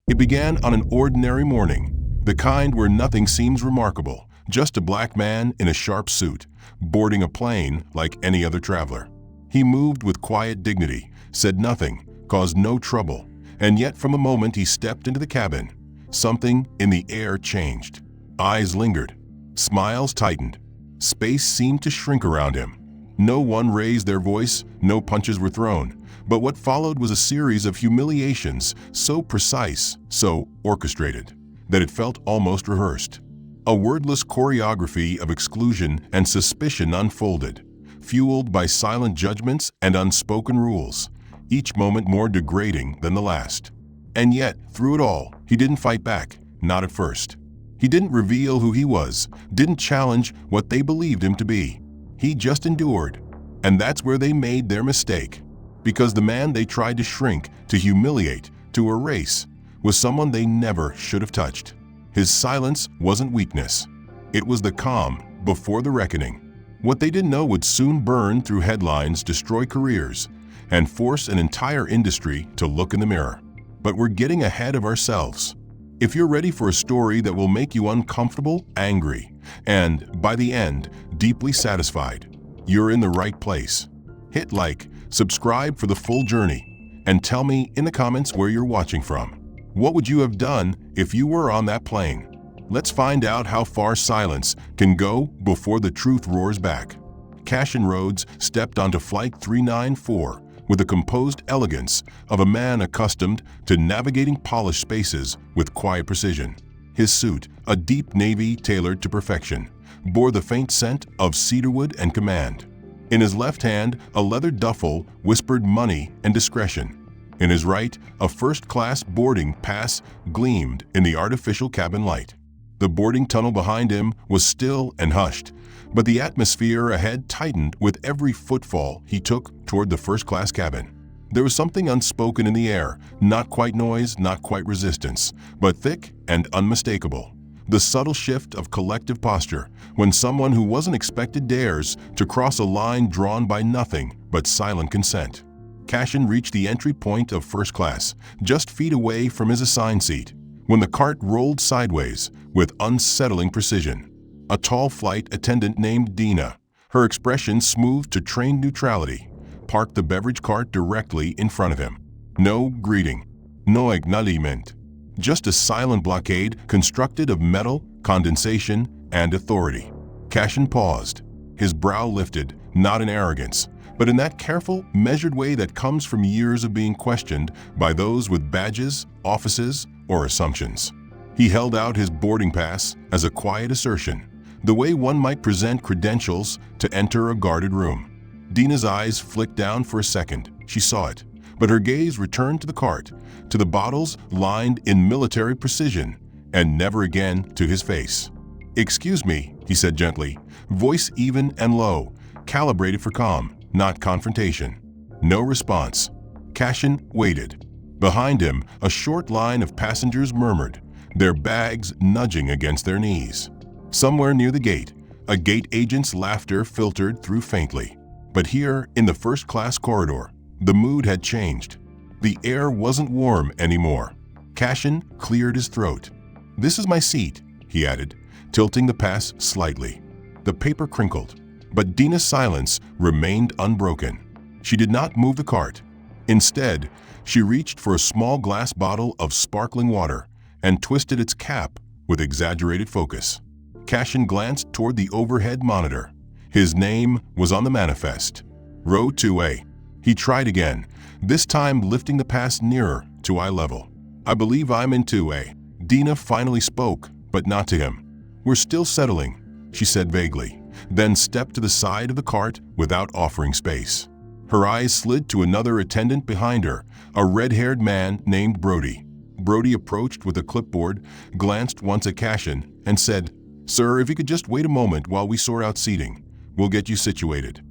It began on an ordinary morning, the kind where nothing seems remarkable, just a black man in a sharp suit, boarding a plane like any other traveler. He moved with quiet dignity, said nothing, caused no trouble, and yet from the moment he stepped into the cabin, something in the air changed. Eyes lingered, smiles tightened, space seemed to shrink around him. No one raised their voice, no punches were thrown, but what followed was a series of humiliations so precise, so orchestrated, that it felt almost rehearsed. A wordless choreography of exclusion and suspicion unfolded, fueled by silent judgments and unspoken rules, each moment more degrading than the last. And yet, through it all, he didn't fight back, not at first. He didn't reveal who he was, didn't challenge what they believed him to be. He just endured. And that's where they made their mistake. Because the man they tried to shrink, to humiliate, to erase, was someone they never should have touched. His silence wasn't weakness. It was the calm before the reckoning. What they didn't know would soon burn through headlines, destroy careers, and force an entire industry to look in the mirror. But we're getting ahead of ourselves. If you're ready for a story that will make you uncomfortable, angry, and, by the end, deeply satisfied, you're in the right place. Hit like, subscribe for the full journey, and tell me in the comments where you're watching from. What would you have done if you were on that plane? Let's find out how far silence can go before the truth roars back. Cashin Rhodes stepped onto Flight 394 with the composed elegance of a man accustomed to navigating polished spaces with quiet precision. His suit, a deep navy tailored to perfection, bore the faint scent of cedarwood and command. In his left hand, a leather duffel whispered money and discretion. In his right, a first-class boarding pass gleamed in the artificial cabin light. The boarding tunnel behind him was still and hushed, but the atmosphere ahead tightened with every footfall he took toward the first-class cabin. There was something unspoken in the air, not quite noise, not quite resistance, but thick and unmistakable. The subtle shift of collective posture when someone who wasn't expected dares to cross a line drawn by nothing but silent consent. Cashin reached the entry point of first class, just feet away from his assigned seat, when the cart rolled sideways with unsettling precision. A tall flight attendant named Dina, her expression smooth to trained neutrality, parked the beverage cart directly in front of him. No greeting, no acknowledgement, just a silent blockade constructed of metal, condensation, and authority. Cashin paused, his brow lifted, not in arrogance, but in that careful, measured way that comes from years of being questioned by those with badges, offices, or assumptions. He held out his boarding pass as a quiet assertion, the way one might present credentials to enter a guarded room. Dina's eyes flicked down for a second. She saw it, but her gaze returned to the cart, to the bottles lined in military precision, and never again to his face. "Excuse me," he said gently, voice even and low, calibrated for calm, not confrontation. No response. Cashin waited. Behind him, a short line of passengers murmured, their bags nudging against their knees. Somewhere near the gate, a gate agent's laughter filtered through faintly. But here, in the first-class corridor, the mood had changed. The air wasn't warm anymore. Cashin cleared his throat. "This is my seat," he added, tilting the pass slightly. The paper crinkled, but Dina's silence remained unbroken. She did not move the cart. Instead, she reached for a small glass bottle of sparkling water and twisted its cap with exaggerated focus. Cashin glanced toward the overhead monitor. His name was on the manifest. Row 2A. He tried again, this time lifting the pass nearer to eye level. "I believe I'm in 2A. Dina finally spoke, but not to him. "We're still settling," she said vaguely, then stepped to the side of the cart without offering space. Her eyes slid to another attendant behind her, a red-haired man named Brody. Brody approached with a clipboard, glanced once at Cashin, and said, "Sir, if you could just wait a moment while we sort out seating, we'll get you situated."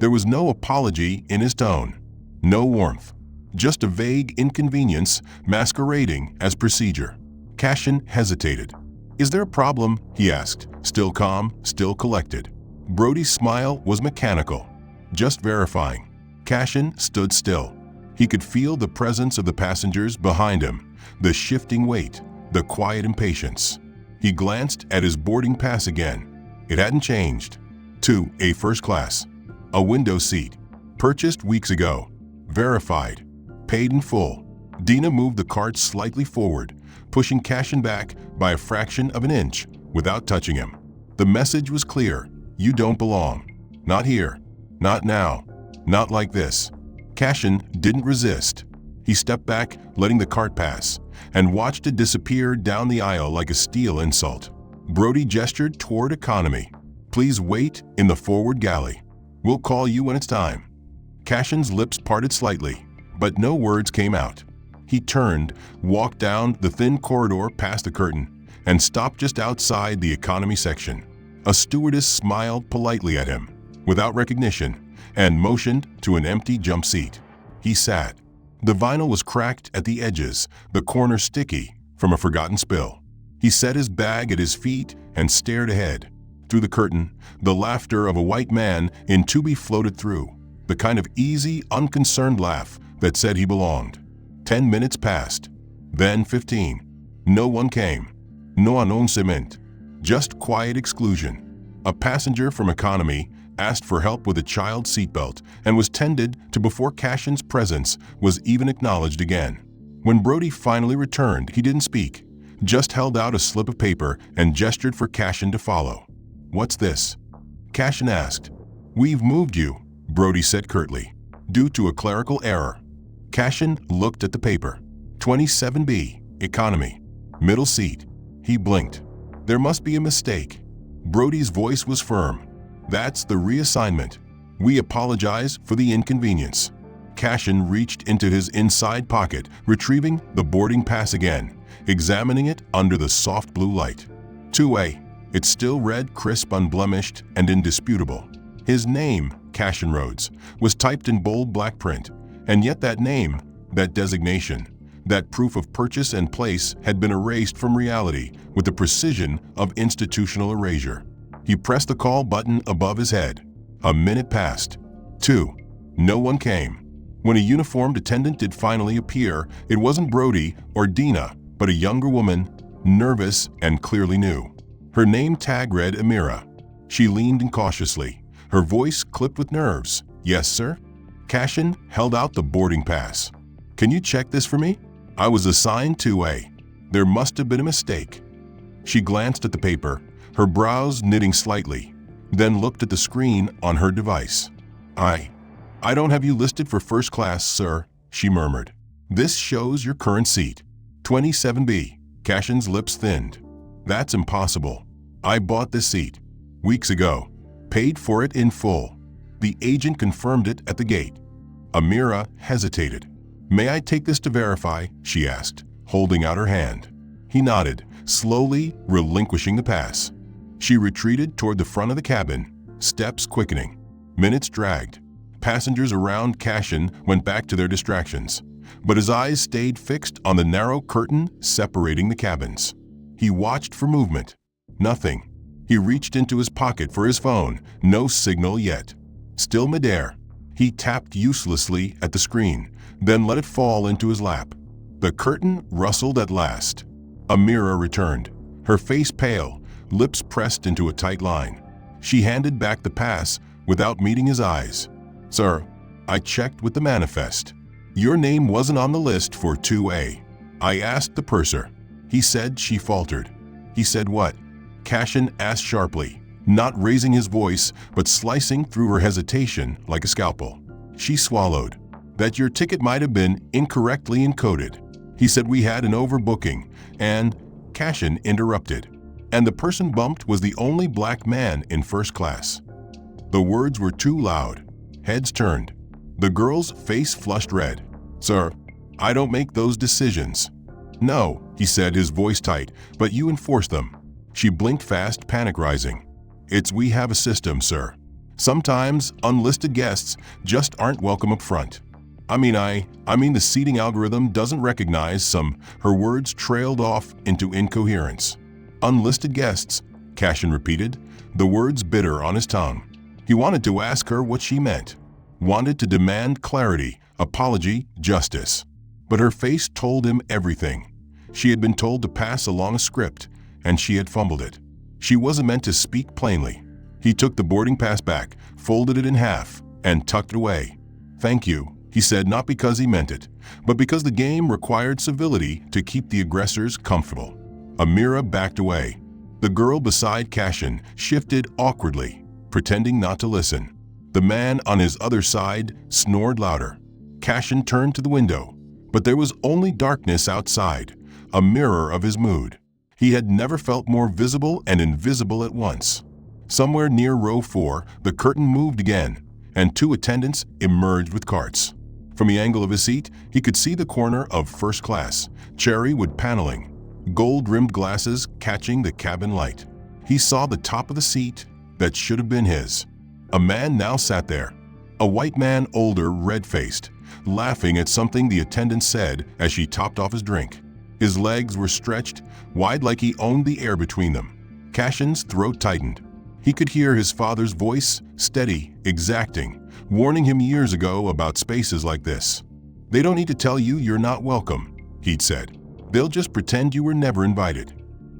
There was no apology in his tone, no warmth, just a vague inconvenience masquerading as procedure. Cashin hesitated. "Is there a problem?" he asked, still calm, still collected. Brody's smile was mechanical, just verifying. Cashin stood still. He could feel the presence of the passengers behind him, the shifting weight, the quiet impatience. He glanced at his boarding pass again. It hadn't changed. 2A first class. A window seat. Purchased weeks ago. Verified. Paid in full. Dina moved the cart slightly forward, pushing Cashin back by a fraction of an inch without touching him. The message was clear. You don't belong. Not here. Not now. Not like this. Cashin didn't resist. He stepped back, letting the cart pass, and watched it disappear down the aisle like a steel insult. Brody gestured toward economy. Please wait in the forward galley. We'll call you when it's time. Cashin's lips parted slightly, but no words came out. He turned, walked down the thin corridor past the curtain, and stopped just outside the economy section. A stewardess smiled politely at him, without recognition, and motioned to an empty jump seat. He sat. The vinyl was cracked at the edges, the corner sticky from a forgotten spill. He set his bag at his feet and stared ahead. Through the curtain, the laughter of a white man in Tubi floated through, the kind of easy, unconcerned laugh that said he belonged. 10 minutes passed, then 15. No one came. No annoncement. Just quiet exclusion. A passenger from economy asked for help with a child's seatbelt and was tended to before Cashin's presence was even acknowledged again. When Brody finally returned, he didn't speak, just held out a slip of paper and gestured for Cashin to follow. What's this? Cashin asked. We've moved you, Brody said curtly, due to a clerical error. Cashin looked at the paper. 27B, economy, middle seat. He blinked. There must be a mistake. Brody's voice was firm. That's the reassignment. We apologize for the inconvenience. Cashin reached into his inside pocket, retrieving the boarding pass again, examining it under the soft blue light. 2A. It still read crisp, unblemished, and indisputable. His name, Cashin Rhodes, was typed in bold black print, and yet that name, that designation, that proof of purchase and place had been erased from reality with the precision of institutional erasure. He pressed the call button above his head. A minute passed. 2. No one came. When a uniformed attendant did finally appear, it wasn't Brody or Dina, but a younger woman, nervous and clearly new. Her name tag read Amira. She leaned in cautiously, her voice clipped with nerves. Yes, sir? Cashin held out the boarding pass. Can you check this for me? I was assigned 2A. There must have been a mistake. She glanced at the paper, her brows knitting slightly, then looked at the screen on her device. I don't have you listed for first class, sir, she murmured. This shows your current seat. 27B. Cashin's lips thinned. That's impossible. I bought this seat weeks ago, paid for it in full. The agent confirmed it at the gate. Amira hesitated. May I take this to verify? She asked, holding out her hand. He nodded, slowly relinquishing the pass. She retreated toward the front of the cabin, steps quickening. Minutes dragged. Passengers around Cashin went back to their distractions, but his eyes stayed fixed on the narrow curtain separating the cabins. He watched for movement. Nothing. He reached into his pocket for his phone. No signal yet. Still midair. He tapped uselessly at the screen, then let it fall into his lap. The curtain rustled at last. Amira returned, her face pale, lips pressed into a tight line. She handed back the pass without meeting his eyes. Sir, I checked with the manifest. Your name wasn't on the list for 2A. I asked the purser. He said she faltered. He said what? Cashin asked sharply, not raising his voice, but slicing through her hesitation like a scalpel. She swallowed. That your ticket might have been incorrectly encoded. He said we had an overbooking, and Cashin interrupted. And the person bumped was the only black man in first class. The words were too loud. Heads turned. The girl's face flushed red. Sir, I don't make those decisions. No, he said, his voice tight, but you enforce them. She blinked fast, panic rising. We have a system, sir. Sometimes unlisted guests just aren't welcome up front. I mean the seating algorithm doesn't recognize some. Her words trailed off into incoherence. Unlisted guests, Cashin repeated, the words bitter on his tongue. He wanted to ask her what she meant. Wanted to demand clarity, apology, justice. But her face told him everything. She had been told to pass along a script, and she had fumbled it. She wasn't meant to speak plainly. He took the boarding pass back, folded it in half, and tucked it away. "Thank you," he said, not because he meant it, but because the game required civility to keep the aggressors comfortable. Amira backed away. The girl beside Cashin shifted awkwardly, pretending not to listen. The man on his other side snored louder. Cashin turned to the window, but there was only darkness outside, a mirror of his mood. He had never felt more visible and invisible at once. Somewhere near row 4, the curtain moved again, and 2 attendants emerged with carts. From the angle of his seat, he could see the corner of first class, cherry wood paneling, gold-rimmed glasses catching the cabin light. He saw the top of the seat that should have been his. A man now sat there, a white man, older, red-faced, laughing at something the attendant said as she topped off his drink. His legs were stretched, wide like he owned the air between them. Cashin's throat tightened. He could hear his father's voice, steady, exacting, warning him years ago about spaces like this. "They don't need to tell you you're not welcome," he'd said. "They'll just pretend you were never invited."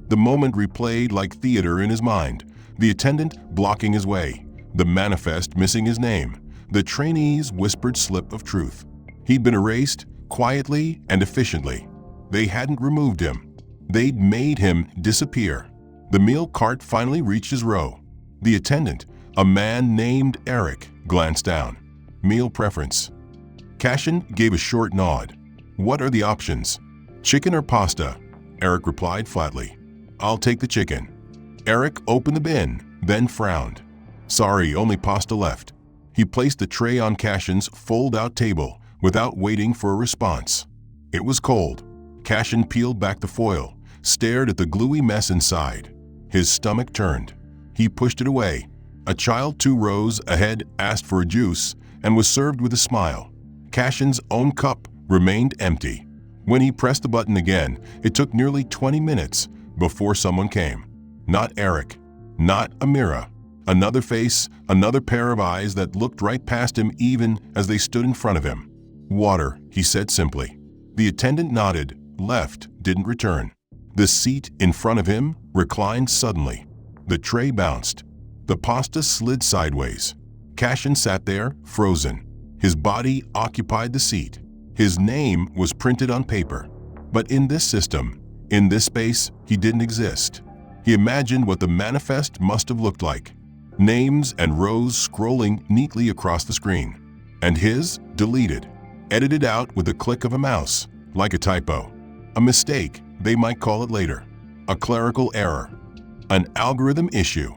The moment replayed like theater in his mind, the attendant blocking his way, the manifest missing his name, the trainee's whispered slip of truth. He'd been erased, quietly and efficiently. They hadn't removed him. They'd made him disappear. The meal cart finally reached his row. The attendant, a man named Eric, glanced down. "Meal preference." Cashin gave a short nod. "What are the options?" "Chicken or pasta?" Eric replied flatly. "I'll take the chicken." Eric opened the bin, then frowned. "Sorry, only pasta left." He placed the tray on Cashin's fold-out table without waiting for a response. It was cold. Cashin peeled back the foil, stared at the gluey mess inside. His stomach turned. He pushed it away. A child 2 rows ahead asked for a juice and was served with a smile. Cashin's own cup remained empty. When he pressed the button again, it took nearly 20 minutes before someone came. Not Eric, not Amira. Another face, another pair of eyes that looked right past him even as they stood in front of him. "Water," he said simply. The attendant nodded, left, didn't return. The seat in front of him reclined suddenly. The tray bounced. The pasta slid sideways. Cashin sat there, frozen. His body occupied the seat. His name was printed on paper. But in this system, in this space, he didn't exist. He imagined what the manifest must have looked like. Names and rows scrolling neatly across the screen. And his, deleted. Edited out with the click of a mouse, like a typo. A mistake, they might call it later. A clerical error. An algorithm issue.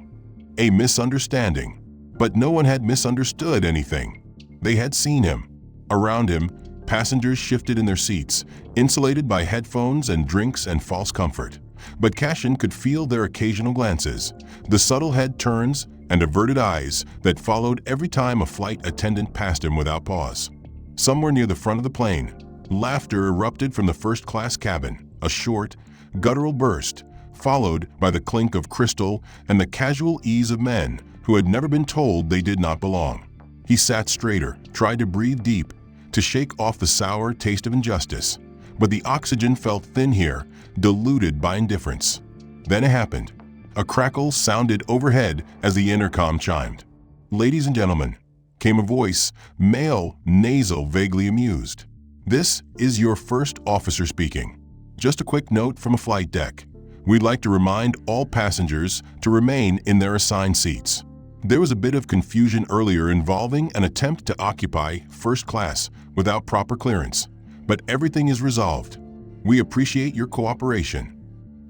A misunderstanding. But no one had misunderstood anything. They had seen him. Around him, passengers shifted in their seats, insulated by headphones and drinks and false comfort. But Cashin could feel their occasional glances, the subtle head turns and averted eyes that followed every time a flight attendant passed him without pause. Somewhere near the front of the plane, laughter erupted from the first-class cabin, a short, guttural burst, followed by the clink of crystal and the casual ease of men who had never been told they did not belong. He sat straighter, tried to breathe deep, to shake off the sour taste of injustice. But the oxygen felt thin here, diluted by indifference. Then it happened. A crackle sounded overhead as the intercom chimed. "Ladies and gentlemen," came a voice, male, nasal, vaguely amused. "This is your first officer speaking. Just a quick note from a flight deck. We'd like to remind all passengers to remain in their assigned seats." There was a bit of confusion earlier involving an attempt to occupy first class without proper clearance, but everything is resolved. We appreciate your cooperation.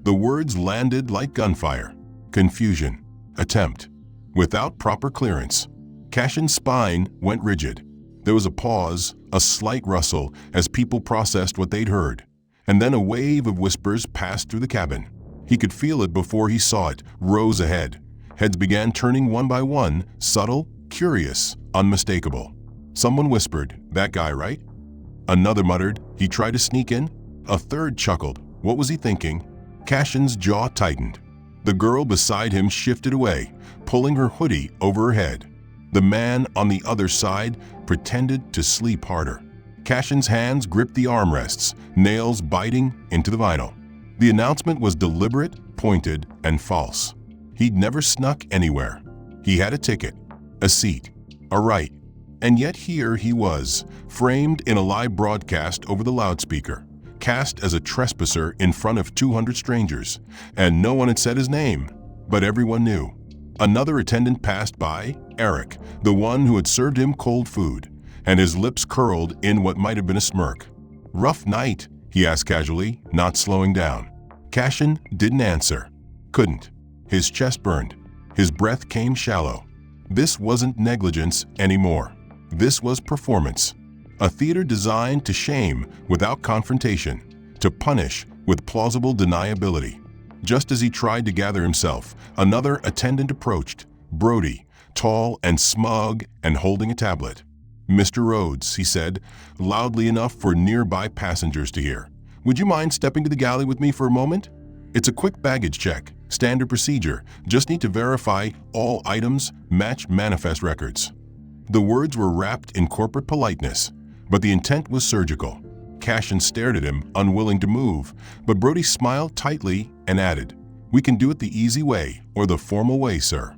The words landed like gunfire. Confusion. Attempt. Without proper clearance. Cashin's spine went rigid. There was a pause, a slight rustle as people processed what they'd heard, and then a wave of whispers passed through the cabin. He could feel it before he saw it, rows ahead. Heads began turning one by one, subtle, curious, unmistakable. Someone whispered, "That guy, right?" Another muttered, "He tried to sneak in?" A third chuckled. What was he thinking? Cashin's jaw tightened. The girl beside him shifted away, pulling her hoodie over her head. The man on the other side pretended to sleep harder. Cashin's hands gripped the armrests, nails biting into the vinyl. The announcement was deliberate, pointed, and false. He'd never snuck anywhere. He had a ticket, a seat, a right. And yet here he was, framed in a live broadcast over the loudspeaker, cast as a trespasser in front of 200 strangers, and no one had said his name, but everyone knew. Another attendant passed by, Eric, the one who had served him cold food, and his lips curled in what might have been a smirk. "Rough night?" he asked casually, not slowing down. Cashin didn't answer. Couldn't. His chest burned. His breath came shallow. This wasn't negligence anymore. This was performance. A theater designed to shame without confrontation, to punish with plausible deniability. Just as he tried to gather himself, another attendant approached, Brody, tall and smug and holding a tablet. "Mr. Rhodes," he said, loudly enough for nearby passengers to hear, "would you mind stepping to the galley with me for a moment? It's a quick baggage check, standard procedure, just need to verify all items match manifest records." The words were wrapped in corporate politeness, but the intent was surgical. Cashin stared at him, unwilling to move, but Brody smiled tightly and added, "We can do it the easy way or the formal way, sir."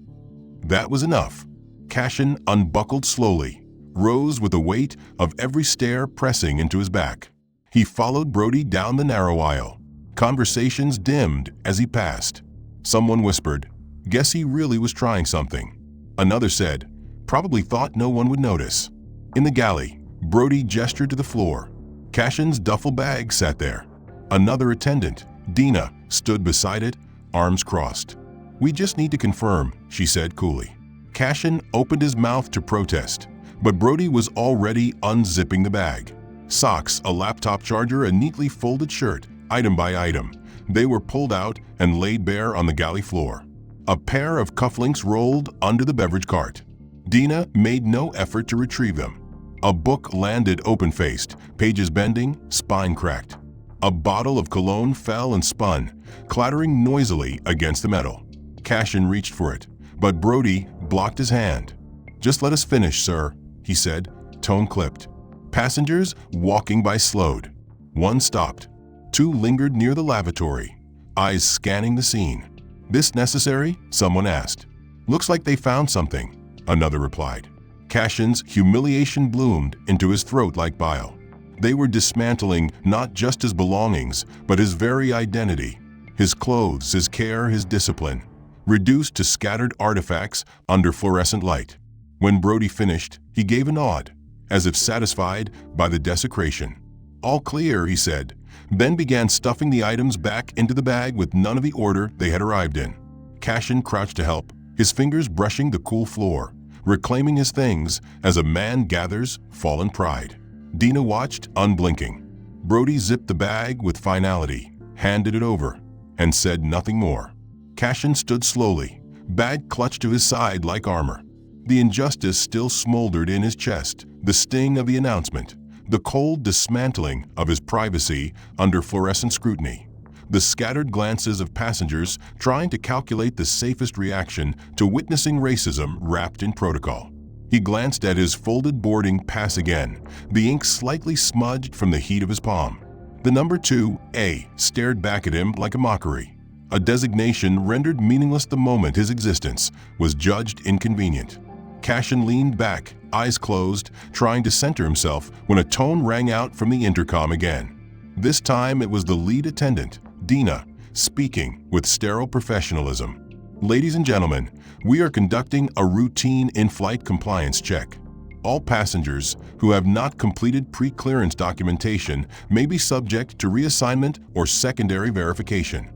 That was enough. Cashin unbuckled slowly, rose with the weight of every stare pressing into his back. He followed Brody down the narrow aisle. Conversations dimmed as he passed. Someone whispered, "Guess he really was trying something." Another said, "Probably thought no one would notice." In the galley, Brody gestured to the floor. Cashin's duffel bag sat there. Another attendant, Dina, stood beside it, arms crossed. "We just need to confirm," she said coolly. Cashin opened his mouth to protest, but Brody was already unzipping the bag. Socks, a laptop charger, a neatly folded shirt, item by item. They were pulled out and laid bare on the galley floor. A pair of cufflinks rolled under the beverage cart. Dina made no effort to retrieve them. A book landed open-faced, pages bending, spine cracked. A bottle of cologne fell and spun, clattering noisily against the metal. Cashin reached for it, but Brody blocked his hand. "Just let us finish, sir," he said, tone clipped. Passengers walking by slowed. One stopped. Two lingered near the lavatory, eyes scanning the scene. "This necessary?" someone asked. "Looks like they found something," another replied. Cashin's humiliation bloomed into his throat like bile. They were dismantling not just his belongings, but his very identity. His clothes, his care, his discipline, reduced to scattered artifacts under fluorescent light. When Brody finished, he gave a nod, as if satisfied by the desecration. "All clear," he said, then began stuffing the items back into the bag with none of the order they had arrived in. Cashin crouched to help, his fingers brushing the cool floor, reclaiming his things as a man gathers fallen pride. Dina watched, unblinking. Brody zipped the bag with finality, handed it over, and said nothing more. Cashin stood slowly, bag clutched to his side like armor. The injustice still smoldered in his chest, the sting of the announcement, the cold dismantling of his privacy under fluorescent scrutiny, the scattered glances of passengers trying to calculate the safest reaction to witnessing racism wrapped in protocol. He glanced at his folded boarding pass again, the ink slightly smudged from the heat of his palm. The number 2A stared back at him like a mockery, a designation rendered meaningless the moment his existence was judged inconvenient. Cashin leaned back, eyes closed, trying to center himself when a tone rang out from the intercom again. This time it was the lead attendant, Dina, speaking with sterile professionalism. "Ladies and gentlemen, we are conducting a routine in-flight compliance check. All passengers who have not completed pre-clearance documentation may be subject to reassignment or secondary verification."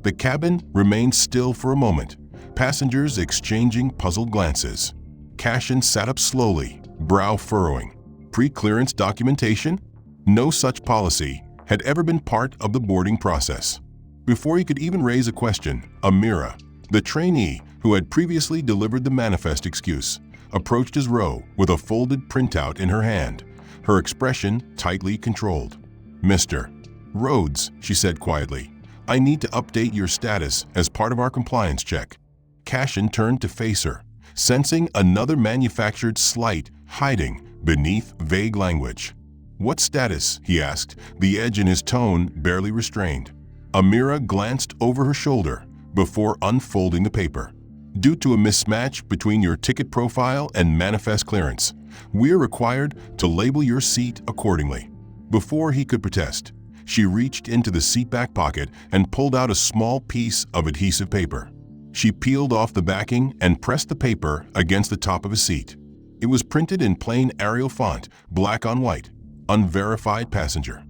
The cabin remained still for a moment, passengers exchanging puzzled glances. Cashin sat up slowly, brow furrowing. Pre-clearance documentation? No such policy had ever been part of the boarding process. Before he could even raise a question, Amira, the trainee who had previously delivered the manifest excuse, approached his row with a folded printout in her hand, her expression tightly controlled. "Mr. Rhodes," she said quietly, "I need to update your status as part of our compliance check." Cashin turned to face her, sensing another manufactured slight hiding beneath vague language. "What status?" he asked, the edge in his tone barely restrained. Amira glanced over her shoulder before unfolding the paper. "Due to a mismatch between your ticket profile and manifest clearance, we're required to label your seat accordingly." Before he could protest, she reached into the seat back pocket and pulled out a small piece of adhesive paper. She peeled off the backing and pressed the paper against the top of his seat. It was printed in plain Arial font, black on white, "Unverified passenger."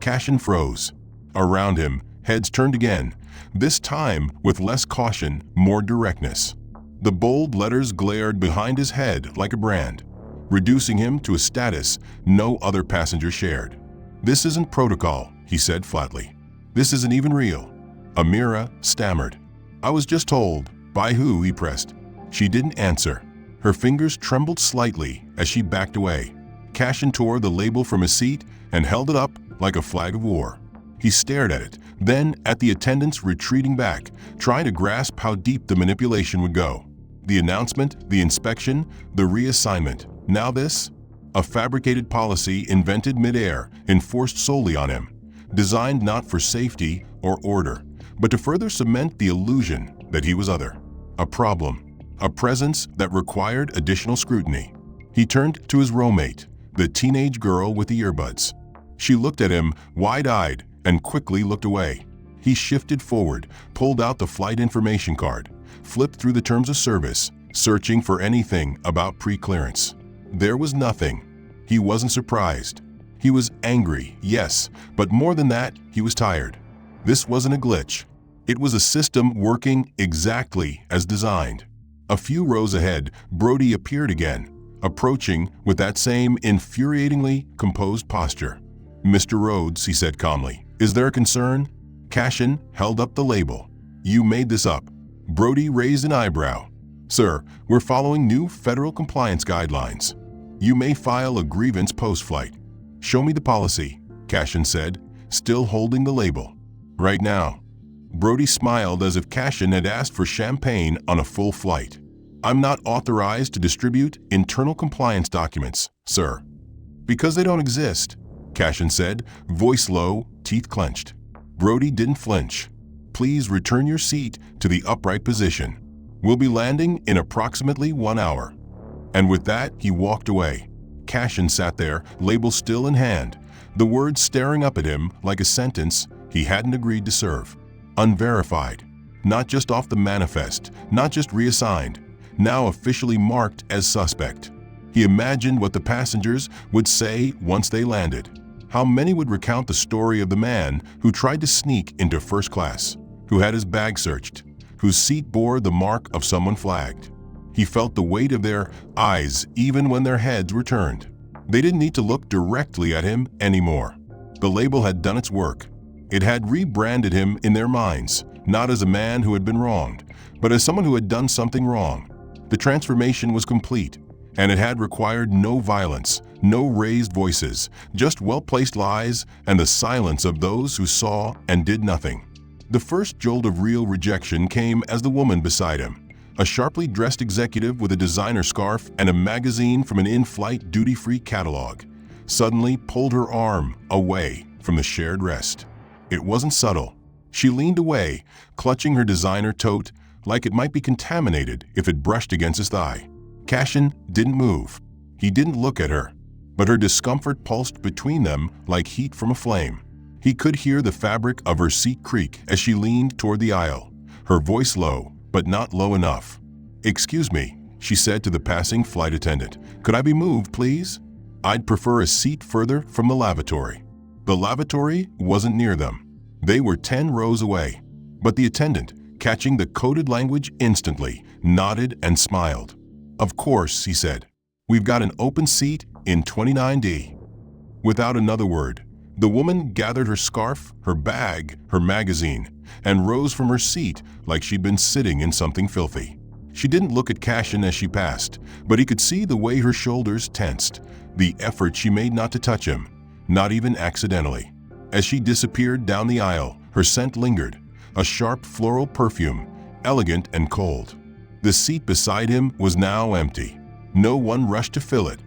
Cashin froze. Around him, heads turned again, this time with less caution, more directness. The bold letters glared behind his head like a brand, reducing him to a status no other passenger shared. "This isn't protocol," he said flatly. "This isn't even real." Amira stammered. "I was just told." "By who?" he pressed. She didn't answer. Her fingers trembled slightly as she backed away. Cashin tore the label from his seat and held it up like a flag of war. He stared at it, then at the attendants retreating back, trying to grasp how deep the manipulation would go. The announcement, the inspection, the reassignment. Now this? A fabricated policy invented midair, enforced solely on him. Designed not for safety or order, but to further cement the illusion that he was other. A problem. A presence that required additional scrutiny. He turned to his roommate, the teenage girl with the earbuds. She looked at him, wide-eyed, and quickly looked away. He shifted forward, pulled out the flight information card, flipped through the terms of service, searching for anything about pre-clearance. There was nothing. He wasn't surprised. He was angry, yes, but more than that, he was tired. This wasn't a glitch. It was a system working exactly as designed. A few rows ahead, Brody appeared again, approaching with that same infuriatingly composed posture. "Mr. Rhodes," he said calmly, "is there a concern?" Cashin held up the label. "You made this up." Brody raised an eyebrow. "Sir, we're following new federal compliance guidelines. You may file a grievance post-flight." "Show me the policy," Cashin said, still holding the label. "Right now." Brody smiled as if Cashin had asked for champagne on a full flight. "I'm not authorized to distribute internal compliance documents, sir." "Because they don't exist," Cashin said, voice low, teeth clenched. Brody didn't flinch. "Please return your seat to the upright position. We'll be landing in approximately 1 hour." And with that, he walked away. Cashin sat there, label still in hand, the words staring up at him like a sentence he hadn't agreed to serve. Unverified. Not just off the manifest, not just reassigned, now officially marked as suspect. He imagined what the passengers would say once they landed. How many would recount the story of the man who tried to sneak into first class, who had his bag searched, whose seat bore the mark of someone flagged. He felt the weight of their eyes even when their heads were turned. They didn't need to look directly at him anymore. The label had done its work. It had rebranded him in their minds, not as a man who had been wronged, but as someone who had done something wrong. The transformation was complete, and it had required no violence, no raised voices, just well-placed lies and the silence of those who saw and did nothing. The first jolt of real rejection came as the woman beside him, a sharply dressed executive with a designer scarf and a magazine from an in-flight duty-free catalog, suddenly pulled her arm away from the shared rest. It wasn't subtle. She leaned away, clutching her designer tote like it might be contaminated if it brushed against his thigh. Cashin didn't move. He didn't look at her, but her discomfort pulsed between them like heat from a flame. He could hear the fabric of her seat creak as she leaned toward the aisle, her voice low, but not low enough. "Excuse me," she said to the passing flight attendant. "Could I be moved, please? I'd prefer a seat further from the lavatory." The lavatory wasn't near them. They were 10 rows away. But the attendant, catching the coded language instantly, nodded and smiled. "Of course," he said. "We've got an open seat in 29D." Without another word, the woman gathered her scarf, her bag, her magazine, and rose from her seat like she'd been sitting in something filthy. She didn't look at Cashin as she passed, but he could see the way her shoulders tensed, the effort she made not to touch him, not even accidentally. As she disappeared down the aisle, her scent lingered, a sharp floral perfume, elegant and cold. The seat beside him was now empty. No one rushed to fill it.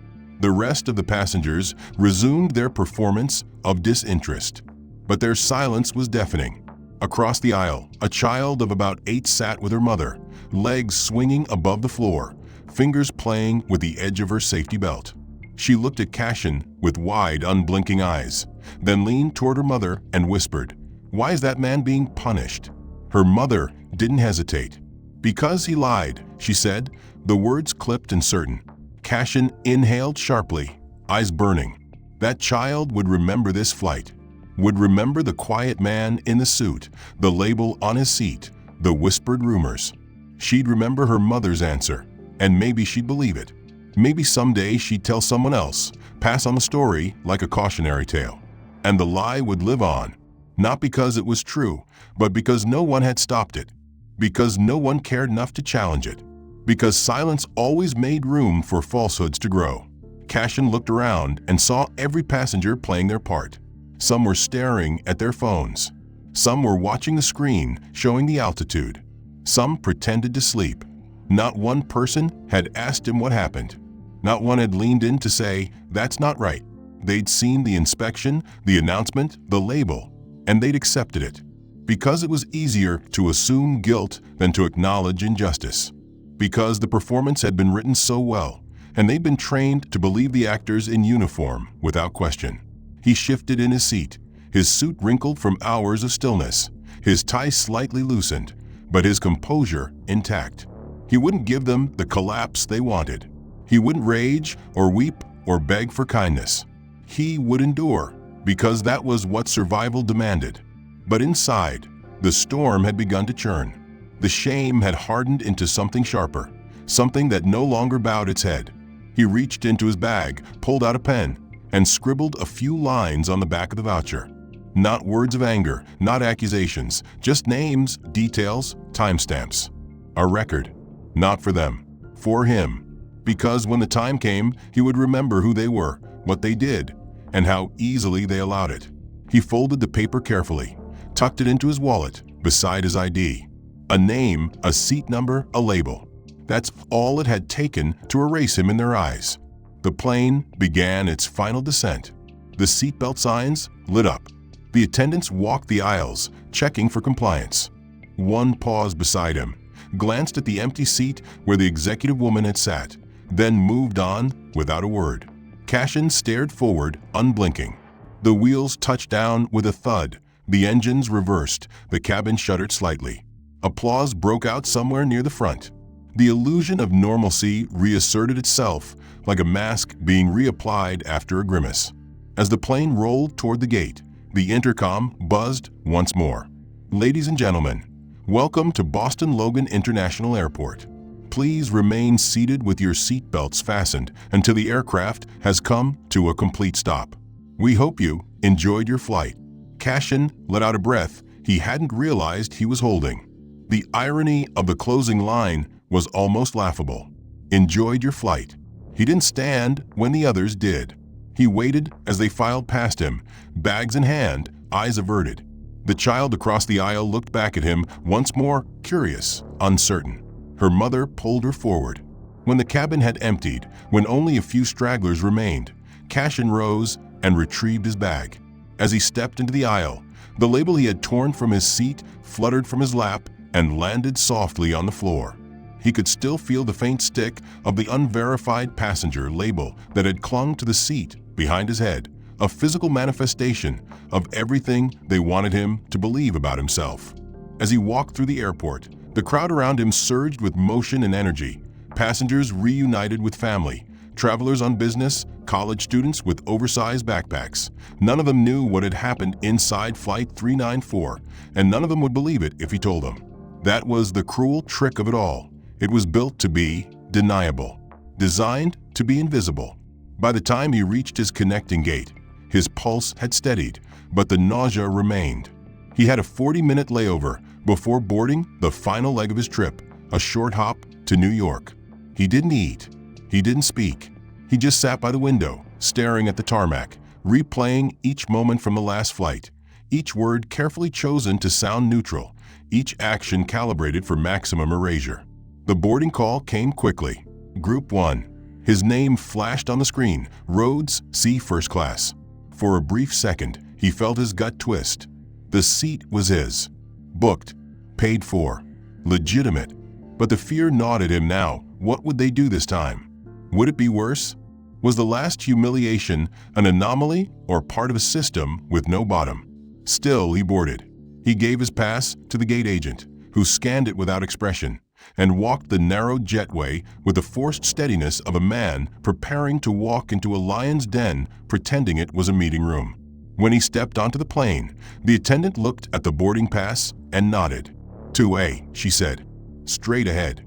The rest of the passengers resumed their performance of disinterest. But their silence was deafening. Across the aisle, a child of about 8 sat with her mother, legs swinging above the floor, fingers playing with the edge of her safety belt. She looked at Cashin with wide, unblinking eyes, then leaned toward her mother and whispered, "Why is that man being punished?" Her mother didn't hesitate. "Because he lied," she said, the words clipped and certain. Cashin inhaled sharply, eyes burning. That child would remember this flight, would remember the quiet man in the suit, the label on his seat, the whispered rumors. She'd remember her mother's answer, and maybe she'd believe it. Maybe someday she'd tell someone else, pass on the story like a cautionary tale. And the lie would live on, not because it was true, but because no one had stopped it, because no one cared enough to challenge it, because silence always made room for falsehoods to grow. Cashin looked around and saw every passenger playing their part. Some were staring at their phones. Some were watching the screen showing the altitude. Some pretended to sleep. Not one person had asked him what happened. Not one had leaned in to say, "That's not right." They'd seen the inspection, the announcement, the label, and they'd accepted it. Because it was easier to assume guilt than to acknowledge injustice. Because the performance had been written so well, and they'd been trained to believe the actors in uniform without question. He shifted in his seat, his suit wrinkled from hours of stillness, his tie slightly loosened, but his composure intact. He wouldn't give them the collapse they wanted. He wouldn't rage or weep or beg for kindness. He would endure, because that was what survival demanded. But inside, the storm had begun to churn. The shame had hardened into something sharper, something that no longer bowed its head. He reached into his bag, pulled out a pen, and scribbled a few lines on the back of the voucher. Not words of anger, not accusations, just names, details, timestamps. A record. Not for them, for him. Because when the time came, he would remember who they were, what they did, and how easily they allowed it. He folded the paper carefully, tucked it into his wallet, beside his ID. A name, a seat number, a label. That's all it had taken to erase him in their eyes. The plane began its final descent. The seatbelt signs lit up. The attendants walked the aisles, checking for compliance. One paused beside him, glanced at the empty seat where the executive woman had sat, then moved on without a word. Cashin stared forward, unblinking. The wheels touched down with a thud. The engines reversed. The cabin shuddered slightly. Applause broke out somewhere near the front. The illusion of normalcy reasserted itself, like a mask being reapplied after a grimace. As the plane rolled toward the gate, the intercom buzzed once more. "Ladies and gentlemen, welcome to Boston Logan International Airport. Please remain seated with your seatbelts fastened until the aircraft has come to a complete stop. We hope you enjoyed your flight." Cashin let out a breath he hadn't realized he was holding. The irony of the closing line was almost laughable. Enjoyed your flight. He didn't stand when the others did. He waited as they filed past him, bags in hand, eyes averted. The child across the aisle looked back at him once more, curious, uncertain. Her mother pulled her forward. When the cabin had emptied, when only a few stragglers remained, Cashin rose and retrieved his bag. As he stepped into the aisle, the label he had torn from his seat fluttered from his lap and landed softly on the floor. He could still feel the faint stick of the unverified passenger label that had clung to the seat behind his head, a physical manifestation of everything they wanted him to believe about himself. As he walked through the airport, the crowd around him surged with motion and energy. Passengers reunited with family, travelers on business, college students with oversized backpacks. None of them knew what had happened inside Flight 394, and none of them would believe it if he told them. That was the cruel trick of it all. It was built to be deniable, designed to be invisible. By the time he reached his connecting gate, his pulse had steadied, but the nausea remained. He had a 40-minute layover before boarding the final leg of his trip, a short hop to New York. He didn't eat. He didn't speak. He just sat by the window, staring at the tarmac, replaying each moment from the last flight, each word carefully chosen to sound neutral, each action calibrated for maximum erasure. The boarding call came quickly. Group 1. His name flashed on the screen, Rhodes, C First Class. For a brief second, he felt his gut twist. The seat was his. Booked. Paid for. Legitimate. But the fear gnawed at him now. What would they do this time? Would it be worse? Was the last humiliation an anomaly or part of a system with no bottom? Still, he boarded. He gave his pass to the gate agent, who scanned it without expression, and walked the narrow jetway with the forced steadiness of a man preparing to walk into a lion's den pretending it was a meeting room. When he stepped onto the plane, the attendant looked at the boarding pass and nodded. 2A, she said. Straight ahead.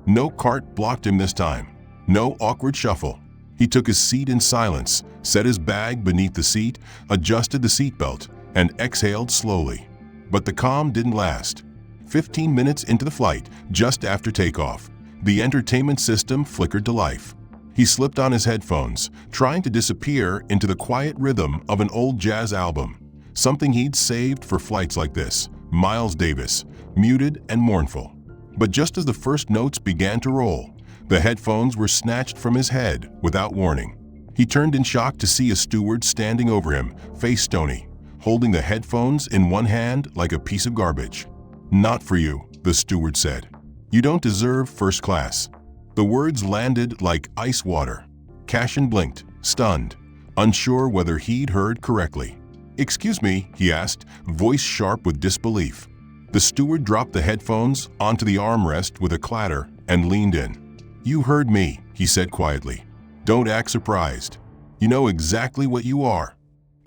No cart blocked him this time. No awkward shuffle. He took his seat in silence, set his bag beneath the seat, adjusted the seatbelt, and exhaled slowly. But the calm didn't last. 15 minutes into the flight, just after takeoff, the entertainment system flickered to life. He slipped on his headphones, trying to disappear into the quiet rhythm of an old jazz album, something he'd saved for flights like this, Miles Davis, muted and mournful. But just as the first notes began to roll, the headphones were snatched from his head without warning. He turned in shock to see a steward standing over him, face stony, holding the headphones in one hand like a piece of garbage. Not for you, the steward said. You don't deserve first class. The words landed like ice water. Cashin blinked, stunned, unsure whether he'd heard correctly. Excuse me, he asked, voice sharp with disbelief. The steward dropped the headphones onto the armrest with a clatter and leaned in. You heard me, he said quietly. Don't act surprised. You know exactly what you are.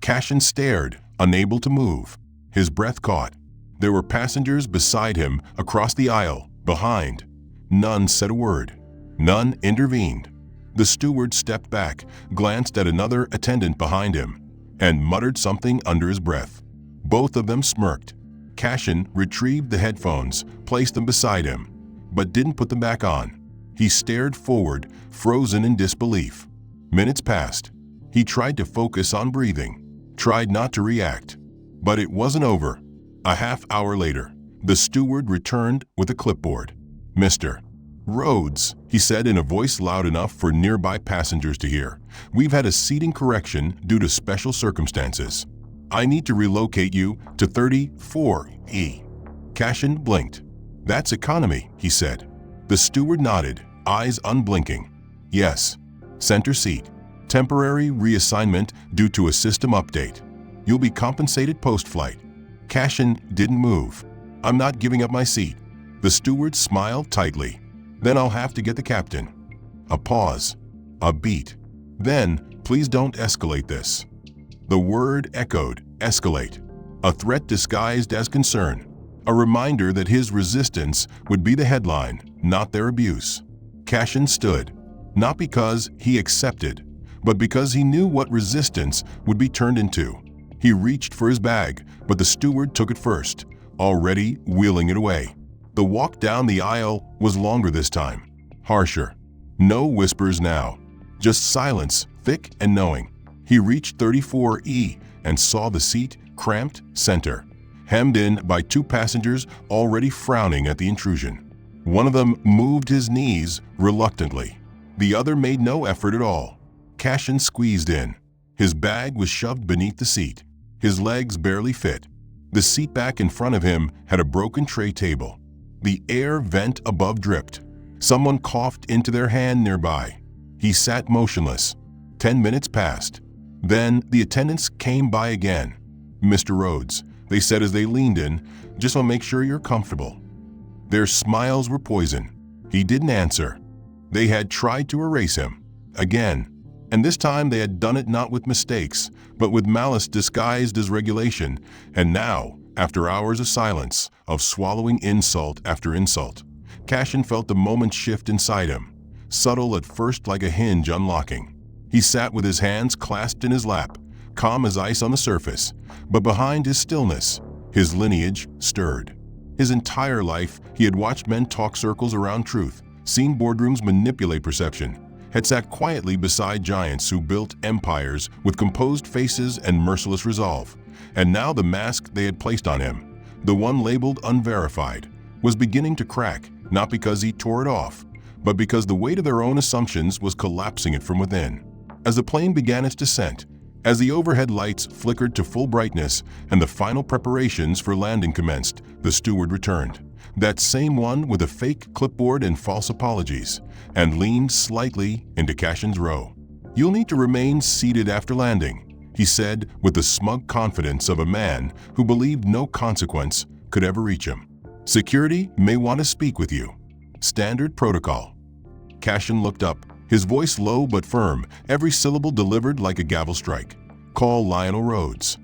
Cashin stared, unable to move. His breath caught. There were passengers beside him, across the aisle, behind. None said a word. None intervened. The steward stepped back, glanced at another attendant behind him, and muttered something under his breath. Both of them smirked. Cashin retrieved the headphones, placed them beside him, but didn't put them back on. He stared forward, frozen in disbelief. Minutes passed. He tried to focus on breathing, tried not to react. But it wasn't over. A half hour later, the steward returned with a clipboard. Mr. Rhodes, he said in a voice loud enough for nearby passengers to hear, we've had a seating correction due to special circumstances. I need to relocate you to 34E. Cashin blinked. That's economy, he said. The steward nodded, eyes unblinking. Yes. Center seat. Temporary reassignment due to a system update. You'll be compensated post-flight. Cashin didn't move. I'm not giving up my seat. The steward smiled tightly. Then I'll have to get the captain. A pause. A beat. Then, please don't escalate this. The word echoed, escalate. A threat disguised as concern. A reminder that his resistance would be the headline, not their abuse. Cashin stood, not because he accepted, but because he knew what resistance would be turned into. He reached for his bag, but the steward took it first, already wheeling it away. The walk down the aisle was longer this time, harsher. No whispers now, just silence, thick and knowing. He reached 34E and saw the seat cramped center, hemmed in by two passengers already frowning at the intrusion. One of them moved his knees reluctantly. The other made no effort at all. Cashin squeezed in. His bag was shoved beneath the seat. His legs barely fit. The seat back in front of him had a broken tray table. The air vent above dripped. Someone coughed into their hand nearby. He sat motionless. 10 minutes passed. Then the attendants came by again. Mr. Rhodes, they said as they leaned in, just want to make sure you're comfortable. Their smiles were poison. He didn't answer. They had tried to erase him. Again. And this time they had done it not with mistakes, but with malice disguised as regulation. And now, after hours of silence, of swallowing insult after insult, Cashin felt the moment shift inside him, subtle at first like a hinge unlocking. He sat with his hands clasped in his lap, calm as ice on the surface, but behind his stillness, his lineage stirred. His entire life, he had watched men talk circles around truth, seen boardrooms manipulate perception, had sat quietly beside giants who built empires with composed faces and merciless resolve. And now the mask they had placed on him, the one labeled unverified, was beginning to crack, not because he tore it off, but because the weight of their own assumptions was collapsing it from within. As the plane began its descent, as the overhead lights flickered to full brightness and the final preparations for landing commenced, the steward returned. That same one with a fake clipboard and false apologies, and leaned slightly into Cashin's row. "You'll need to remain seated after landing," he said with the smug confidence of a man who believed no consequence could ever reach him. "Security may want to speak with you. Standard protocol." Cashin looked up, his voice low but firm, every syllable delivered like a gavel strike. "Call Lionel Rhodes."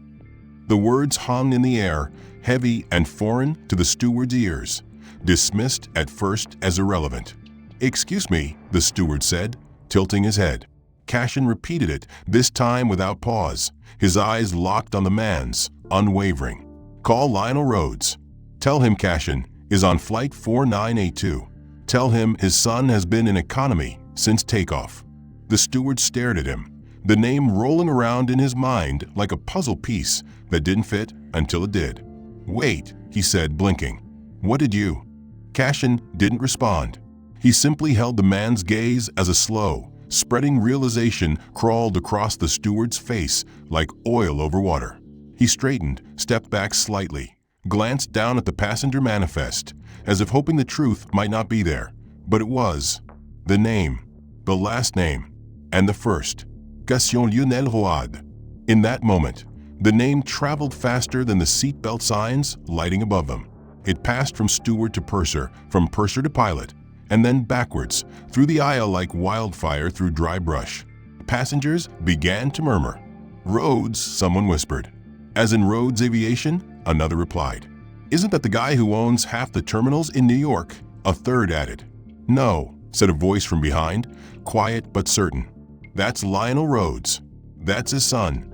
The words hung in the air, heavy and foreign to the steward's ears, dismissed at first as irrelevant. "Excuse me," the steward said, tilting his head. Cashin repeated it, this time without pause, his eyes locked on the man's, unwavering. "Call Lionel Rhodes. Tell him Cashin is on flight 4982. Tell him his son has been in economy since takeoff." The steward stared at him, the name rolling around in his mind like a puzzle piece that didn't fit until it did. "Wait," he said, blinking. "What did you?" Cashin didn't respond. He simply held the man's gaze as a slow, spreading realization crawled across the steward's face like oil over water. He straightened, stepped back slightly, glanced down at the passenger manifest, as if hoping the truth might not be there. But it was. The name, the last name, and the first. Gaston Lionel Road. In that moment, the name traveled faster than the seatbelt signs lighting above them. It passed from steward to purser, from purser to pilot, and then backwards, through the aisle like wildfire through dry brush. Passengers began to murmur. "Rhodes," someone whispered. "As in Rhodes Aviation?" another replied. "Isn't that the guy who owns half the terminals in New York?" a third added. "No," said a voice from behind, quiet but certain. "That's Lionel Rhodes. That's his son."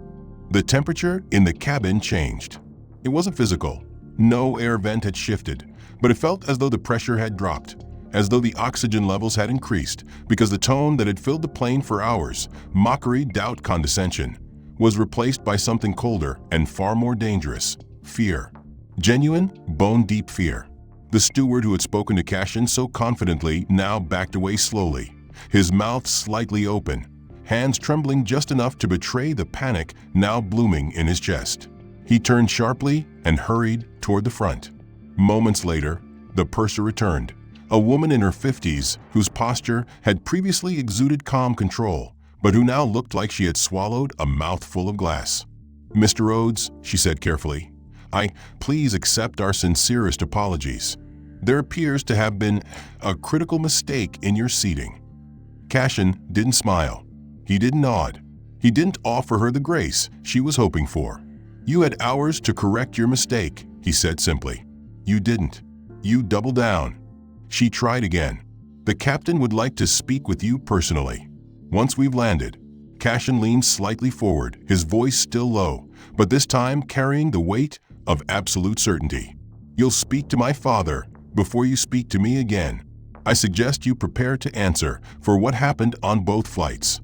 The temperature in the cabin changed. It wasn't physical. No air vent had shifted, but it felt as though the pressure had dropped, as though the oxygen levels had increased, because the tone that had filled the plane for hours, mockery, doubt, condescension, was replaced by something colder and far more dangerous: fear. Genuine, bone-deep fear. The steward who had spoken to Cashin so confidently now backed away slowly, his mouth slightly open, hands trembling just enough to betray the panic now blooming in his chest. He turned sharply and hurried toward the front. Moments later, the purser returned, a woman in her 50s whose posture had previously exuded calm control, but who now looked like she had swallowed a mouthful of glass. "Mr. Rhodes," she said carefully, please accept our sincerest apologies. There appears to have been a critical mistake in your seating." Cashin didn't smile. He didn't nod. He didn't offer her the grace she was hoping for. "You had hours to correct your mistake," he said simply. "You didn't. You doubled down." She tried again. "The captain would like to speak with you personally. Once we've landed." Cashin leaned slightly forward, his voice still low, but this time carrying the weight of absolute certainty. "You'll speak to my father before you speak to me again. I suggest you prepare to answer for what happened on both flights."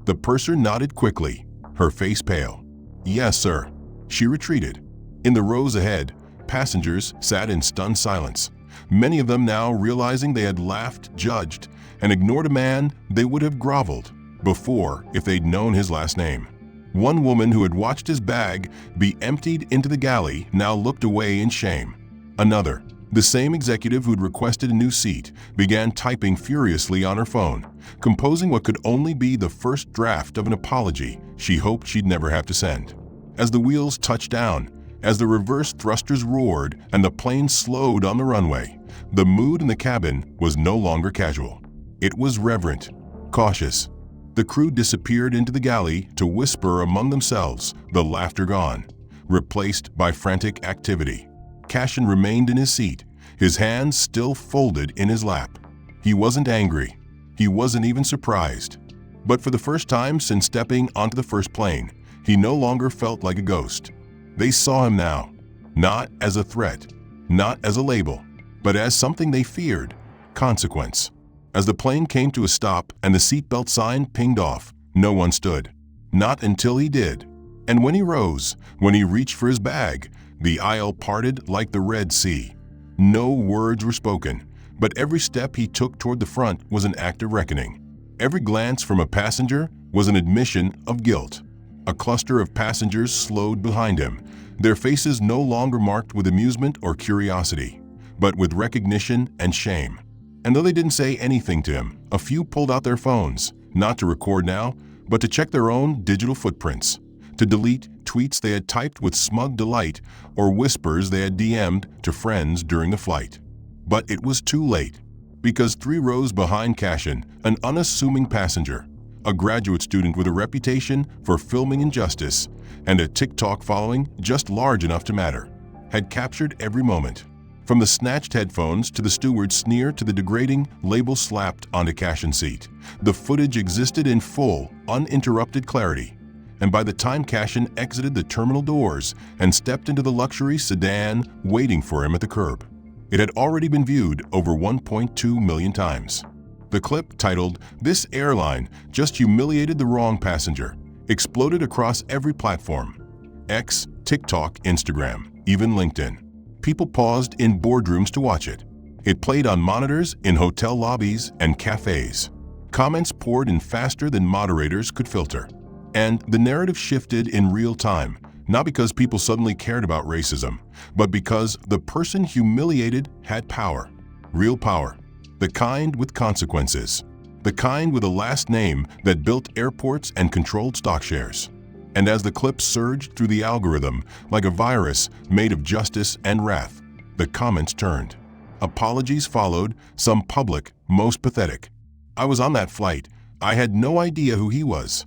The purser nodded quickly, her face pale. "Yes, sir." She retreated. In the rows ahead, passengers sat in stunned silence, many of them now realizing they had laughed, judged, and ignored a man they would have groveled before if they'd known his last name. One woman who had watched his bag be emptied into the galley now looked away in shame. Another, the same executive who'd requested a new seat, began typing furiously on her phone, composing what could only be the first draft of an apology she hoped she'd never have to send. As the wheels touched down, as the reverse thrusters roared and the plane slowed on the runway, the mood in the cabin was no longer casual. It was reverent, cautious. The crew disappeared into the galley to whisper among themselves, the laughter gone, replaced by frantic activity. Cashin remained in his seat, his hands still folded in his lap. He wasn't angry. He wasn't even surprised. But for the first time since stepping onto the first plane, he no longer felt like a ghost. They saw him now, not as a threat, not as a label, but as something they feared: consequence. As the plane came to a stop and the seatbelt sign pinged off, no one stood. Not until he did. And when he rose, when he reached for his bag, the aisle parted like the Red Sea. No words were spoken, But every step he took toward the front was an act of reckoning. Every glance from a passenger was an admission of guilt. A cluster of passengers slowed behind him, their faces no longer marked with amusement or curiosity, but with recognition and shame. And though they didn't say anything to him, a few pulled out their phones, not to record now, but to check their own digital footprints, to delete tweets they had typed with smug delight or whispers they had DM'd to friends during the flight. But it was too late, because 3 rows behind Cashin, an unassuming passenger, a graduate student with a reputation for filming injustice and a TikTok following just large enough to matter, had captured every moment. From the snatched headphones to the steward's sneer to the degrading label slapped onto Cashin's seat, the footage existed in full, uninterrupted clarity. And by the time Cashin exited the terminal doors and stepped into the luxury sedan waiting for him at the curb, it had already been viewed over 1.2 million times. The clip, titled "This Airline Just Humiliated the Wrong Passenger," exploded across every platform: X, TikTok, Instagram, even LinkedIn. People paused in boardrooms to watch it. It played on monitors in hotel lobbies and cafes. Comments poured in faster than moderators could filter. And the narrative shifted in real time, not because people suddenly cared about racism, but because the person humiliated had power. Real power. The kind with consequences. The kind with a last name that built airports and controlled stock shares. And as the clip surged through the algorithm like a virus made of justice and wrath, the comments turned. Apologies followed, some public, most pathetic. "I was on that flight. I had no idea who he was.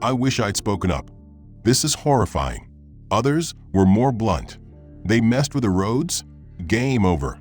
I wish I'd spoken up. This is horrifying." Others were more blunt. "They messed with the roads? Game over."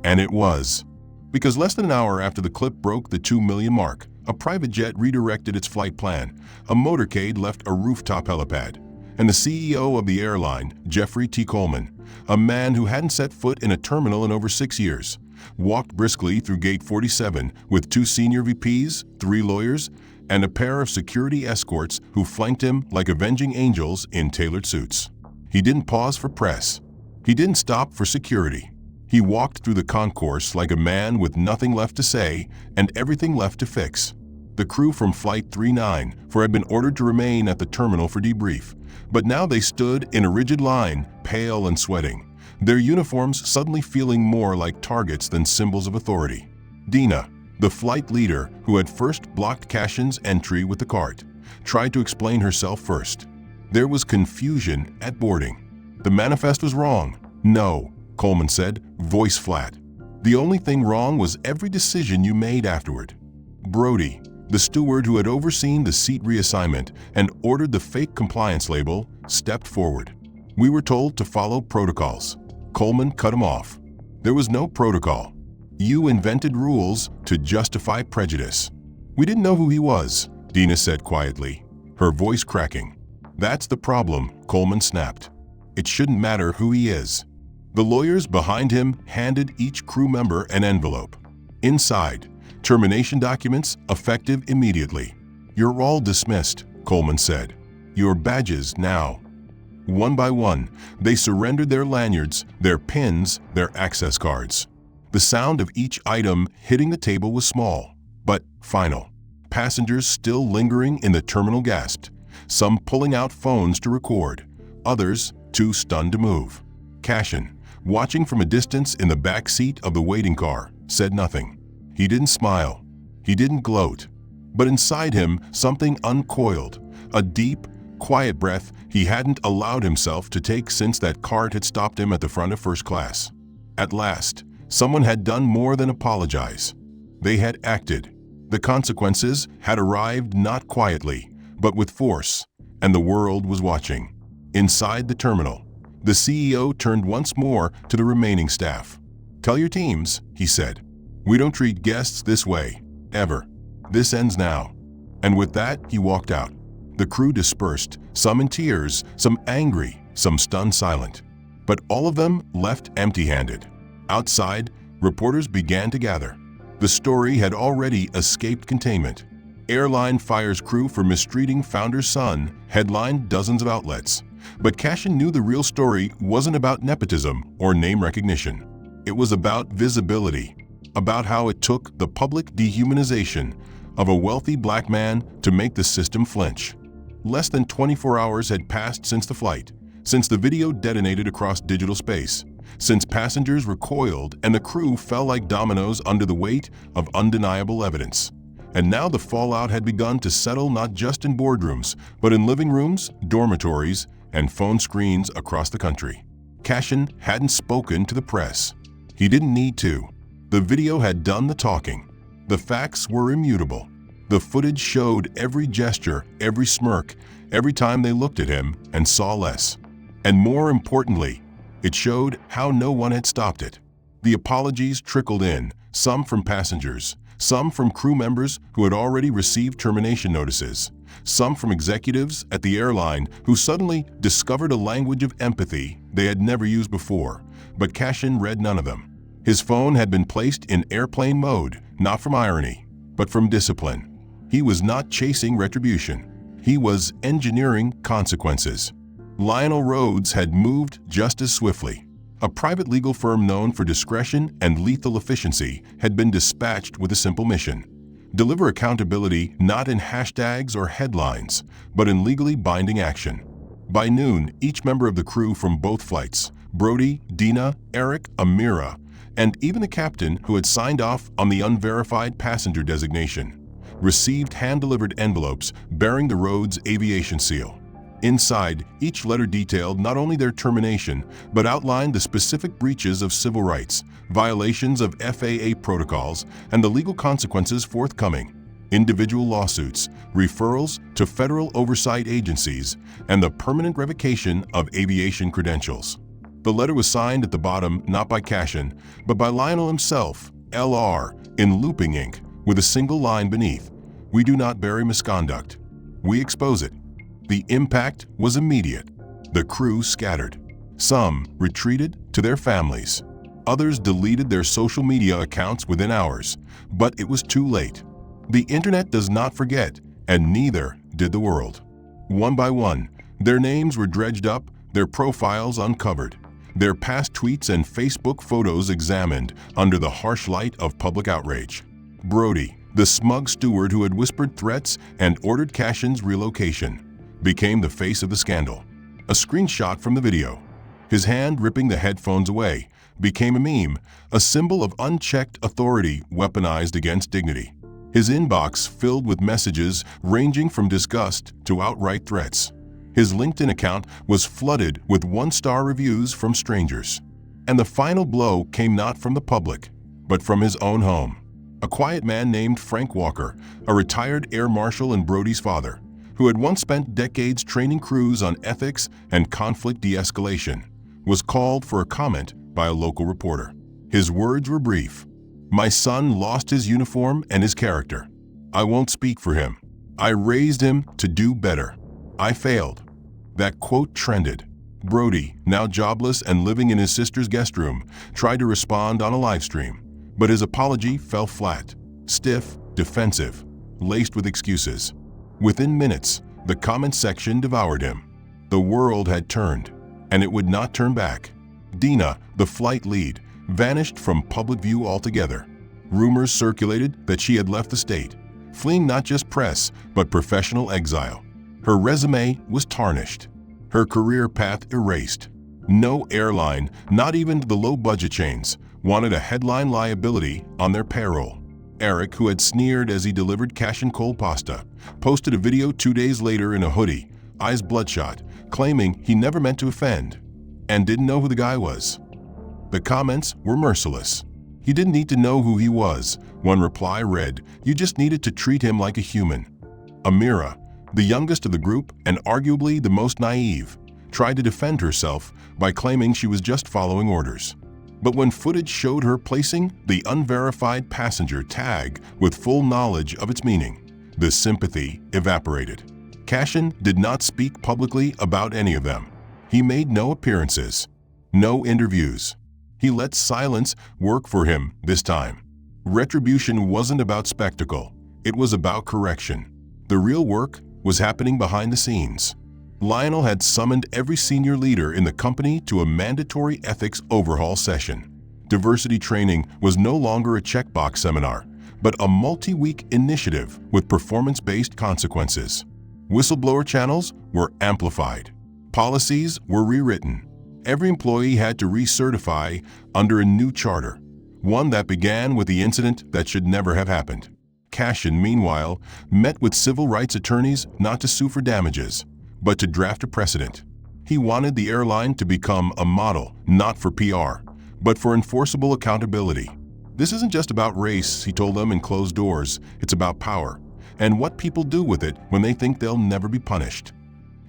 And it was. Because less than an hour after the clip broke the 2 million mark, a private jet redirected its flight plan, a motorcade left a rooftop helipad, and the CEO of the airline, Jeffrey T. Coleman, a man who hadn't set foot in a terminal in over 6 years, walked briskly through Gate 47 with 2 senior VPs, 3 lawyers, and a pair of security escorts who flanked him like avenging angels in tailored suits. He didn't pause for press. He didn't stop for security. He walked through the concourse like a man with nothing left to say and everything left to fix. The crew from Flight 39 had been ordered to remain at the terminal for debrief, but now they stood in a rigid line, pale and sweating, their uniforms suddenly feeling more like targets than symbols of authority. Dina, the flight leader who had first blocked Cashin's entry with the cart, tried to explain herself first. There was confusion at boarding. "The manifest was wrong." "No," Coleman said, voice flat. "The only thing wrong was every decision you made afterward." Brody, the steward who had overseen the seat reassignment and ordered the fake compliance label, stepped forward. "We were told to follow protocols." Coleman cut him off. "There was no protocol. You invented rules to justify prejudice." "We didn't know who he was," Dina said quietly, her voice cracking. "That's the problem," Coleman snapped. "It shouldn't matter who he is." The lawyers behind him handed each crew member an envelope. Inside, termination documents effective immediately. "You're all dismissed," Coleman said. "Your badges now." One by one, they surrendered their lanyards, their pins, their access cards. The sound of each item hitting the table was small, but final. Passengers still lingering in the terminal gasped, some pulling out phones to record, others too stunned to move. Cashin, watching from a distance in the back seat of the waiting car, said nothing. He didn't smile. He didn't gloat. But inside him, something uncoiled, a deep, quiet breath he hadn't allowed himself to take since that cart had stopped him at the front of first class. At last, someone had done more than apologize. They had acted. The consequences had arrived not quietly, but with force, and the world was watching. Inside the terminal, the CEO turned once more to the remaining staff. "Tell your teams," he said. "We don't treat guests this way, ever. This ends now." And with that, he walked out. The crew dispersed, some in tears, some angry, some stunned silent. But all of them left empty-handed. Outside, reporters began to gather. The story had already escaped containment. "Airline fires crew for mistreating founder's son" headlined dozens of outlets. But Cashin knew the real story wasn't about nepotism or name recognition. It was about visibility. about how it took the public dehumanization of a wealthy black man to make the system flinch. Less than 24 hours had passed since the flight, since the video detonated across digital space, since passengers recoiled and the crew fell like dominoes under the weight of undeniable evidence. And now the fallout had begun to settle not just in boardrooms, but in living rooms, dormitories, and phone screens across the country. Cashin hadn't spoken to the press. He didn't need to. The video had done the talking. The facts were immutable. The footage showed every gesture, every smirk, every time they looked at him and saw less. And more importantly, it showed how no one had stopped it. The apologies trickled in, some from passengers, some from crew members who had already received termination notices, some from executives at the airline who suddenly discovered a language of empathy they had never used before, but Cashin read none of them. His phone had been placed in airplane mode, not from irony, but from discipline. He was not chasing retribution. He was engineering consequences. Lionel Rhodes had moved just as swiftly. A private legal firm known for discretion and lethal efficiency had been dispatched with a simple mission: deliver accountability not in hashtags or headlines, but in legally binding action. By noon, each member of the crew from both flights, Brody, Dina, Eric, Amira, and even the captain who had signed off on the unverified passenger designation, received hand-delivered envelopes bearing the Rhodes aviation seal. Inside, each letter detailed not only their termination, but outlined the specific breaches of civil rights, violations of FAA protocols, and the legal consequences forthcoming: individual lawsuits, referrals to federal oversight agencies, and the permanent revocation of aviation credentials. The letter was signed at the bottom not by Cashin, but by Lionel himself, LR, in looping ink, with a single line beneath: "We do not bury misconduct. We expose it." The impact was immediate. The crew scattered. Some retreated to their families. Others deleted their social media accounts within hours, but it was too late. The internet does not forget, and neither did the world. One by one, their names were dredged up, their profiles uncovered, their past tweets and Facebook photos examined under the harsh light of public outrage. Brody, the smug steward who had whispered threats and ordered Cashin's relocation, became the face of the scandal. A screenshot from the video, his hand ripping the headphones away, became a meme, a symbol of unchecked authority weaponized against dignity. His inbox filled with messages ranging from disgust to outright threats. His LinkedIn account was flooded with one-star reviews from strangers. And the final blow came not from the public, but from his own home. A quiet man named Frank Walker, a retired air marshal and Brody's father, who had once spent decades training crews on ethics and conflict de-escalation, was called for a comment by a local reporter. His words were brief: "My son lost his uniform and his character. I won't speak for him. I raised him to do better. I failed." That quote trended. Brody, now jobless and living in his sister's guest room, tried to respond on a live stream, but his apology fell flat, stiff, defensive, laced with excuses. Within minutes, the comment section devoured him. The world had turned, and it would not turn back. Dina, the flight lead, vanished from public view altogether. Rumors circulated that she had left the state, fleeing not just press, but professional exile. Her resume was tarnished, her career path erased. No airline, not even the low-budget chains, wanted a headline liability on their payroll. Eric, who had sneered as he delivered Cashin cold pasta, posted a video 2 days later in a hoodie, eyes bloodshot, claiming he never meant to offend and didn't know who the guy was. The comments were merciless. "You didn't need to know who he was," one reply read. "You just needed to treat him like a human." Amira, the youngest of the group and arguably the most naive, tried to defend herself by claiming she was just following orders. But when footage showed her placing the unverified passenger tag with full knowledge of its meaning, the sympathy evaporated. Cashin did not speak publicly about any of them. He made no appearances, no interviews. He let silence work for him this time. Retribution wasn't about spectacle. It was about correction. The real work was happening behind the scenes. Lionel had summoned every senior leader in the company to a mandatory ethics overhaul session. Diversity training was no longer a checkbox seminar, but a multi-week initiative with performance-based consequences. Whistleblower channels were amplified. Policies were rewritten. Every employee had to recertify under a new charter, one that began with the incident that should never have happened. Cashin, meanwhile, met with civil rights attorneys not to sue for damages, but to draft a precedent. He wanted the airline to become a model, not for PR, but for enforceable accountability. This isn't just about race, he told them in closed doors. It's about power, and what people do with it when they think they'll never be punished.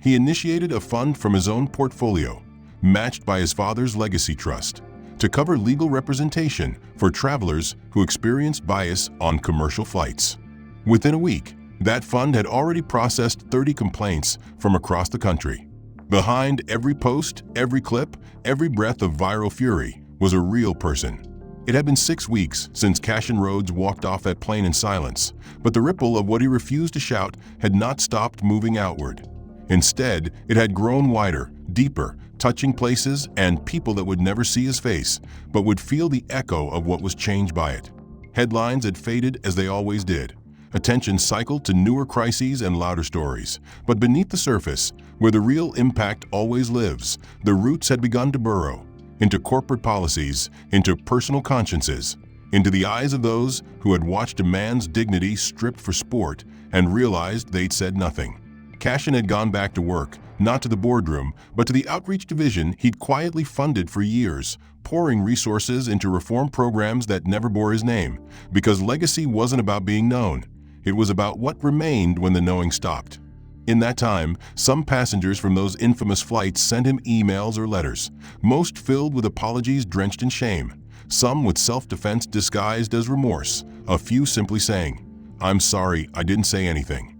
He initiated a fund from his own portfolio, matched by his father's legacy trust, to cover legal representation for travelers who experienced bias on commercial flights. Within a week, that fund had already processed 30 complaints from across the country. Behind every post, every clip, every breath of viral fury was a real person. It had been 6 weeks since Cashin Rhodes walked off that plane in silence, but the ripple of what he refused to shout had not stopped moving outward. Instead, it had grown wider, deeper, touching places and people that would never see his face, but would feel the echo of what was changed by it. Headlines had faded as they always did. Attention cycled to newer crises and louder stories. But beneath the surface, where the real impact always lives, the roots had begun to burrow into corporate policies, into personal consciences, into the eyes of those who had watched a man's dignity stripped for sport and realized they'd said nothing. Cashin had gone back to work, not to the boardroom, but to the outreach division he'd quietly funded for years, pouring resources into reform programs that never bore his name, because legacy wasn't about being known. It was about what remained when the knowing stopped. In that time, some passengers from those infamous flights sent him emails or letters, most filled with apologies drenched in shame, some with self-defense disguised as remorse, a few simply saying, "I'm sorry, I didn't say anything."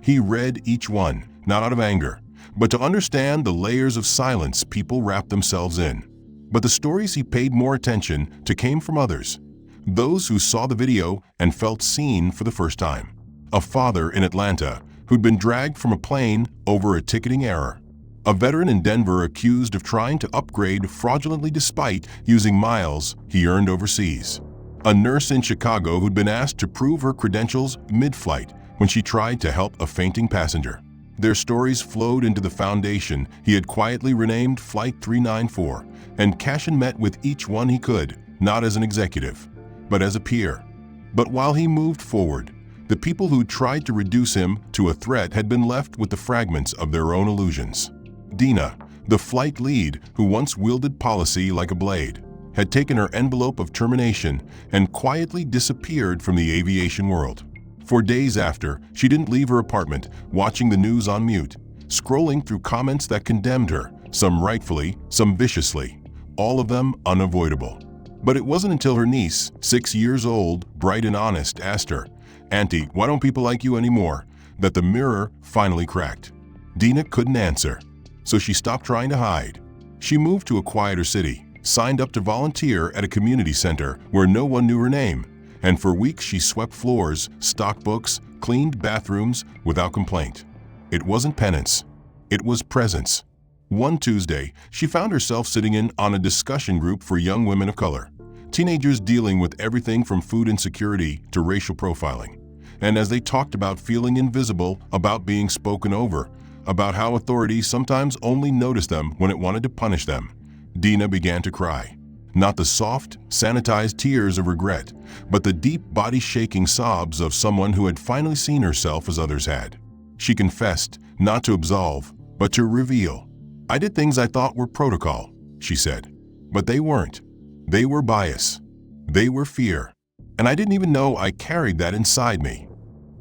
He read each one, not out of anger, but to understand the layers of silence people wrap themselves in. But the stories he paid more attention to came from others, those who saw the video and felt seen for the first time. A father in Atlanta who'd been dragged from a plane over a ticketing error. A veteran in Denver accused of trying to upgrade fraudulently despite using miles he earned overseas. A nurse in Chicago who'd been asked to prove her credentials mid-flight when she tried to help a fainting passenger. Their stories flowed into the foundation he had quietly renamed Flight 394, and Cashin met with each one he could, not as an executive, but as a peer. But while he moved forward, the people who tried to reduce him to a threat had been left with the fragments of their own illusions. Dina, the flight lead who once wielded policy like a blade, had taken her envelope of termination and quietly disappeared from the aviation world. For days after, she didn't leave her apartment, watching the news on mute, scrolling through comments that condemned her, some rightfully, some viciously, all of them unavoidable. But it wasn't until her niece, 6 years old, bright and honest, asked her, "Auntie, why don't people like you anymore?" that the mirror finally cracked. Dina couldn't answer, so she stopped trying to hide. She moved to a quieter city, signed up to volunteer at a community center where no one knew her name, and for weeks she swept floors, stocked books, cleaned bathrooms without complaint. It wasn't penance. It was presence. One Tuesday, she found herself sitting in on a discussion group for young women of color, teenagers dealing with everything from food insecurity to racial profiling. And as they talked about feeling invisible, about being spoken over, about how authorities sometimes only noticed them when it wanted to punish them, Dina began to cry. Not the soft, sanitized tears of regret, but the deep, body-shaking sobs of someone who had finally seen herself as others had. She confessed, not to absolve, but to reveal. "I did things I thought were protocol," she said, "but they weren't. They were bias. They were fear. And I didn't even know I carried that inside me."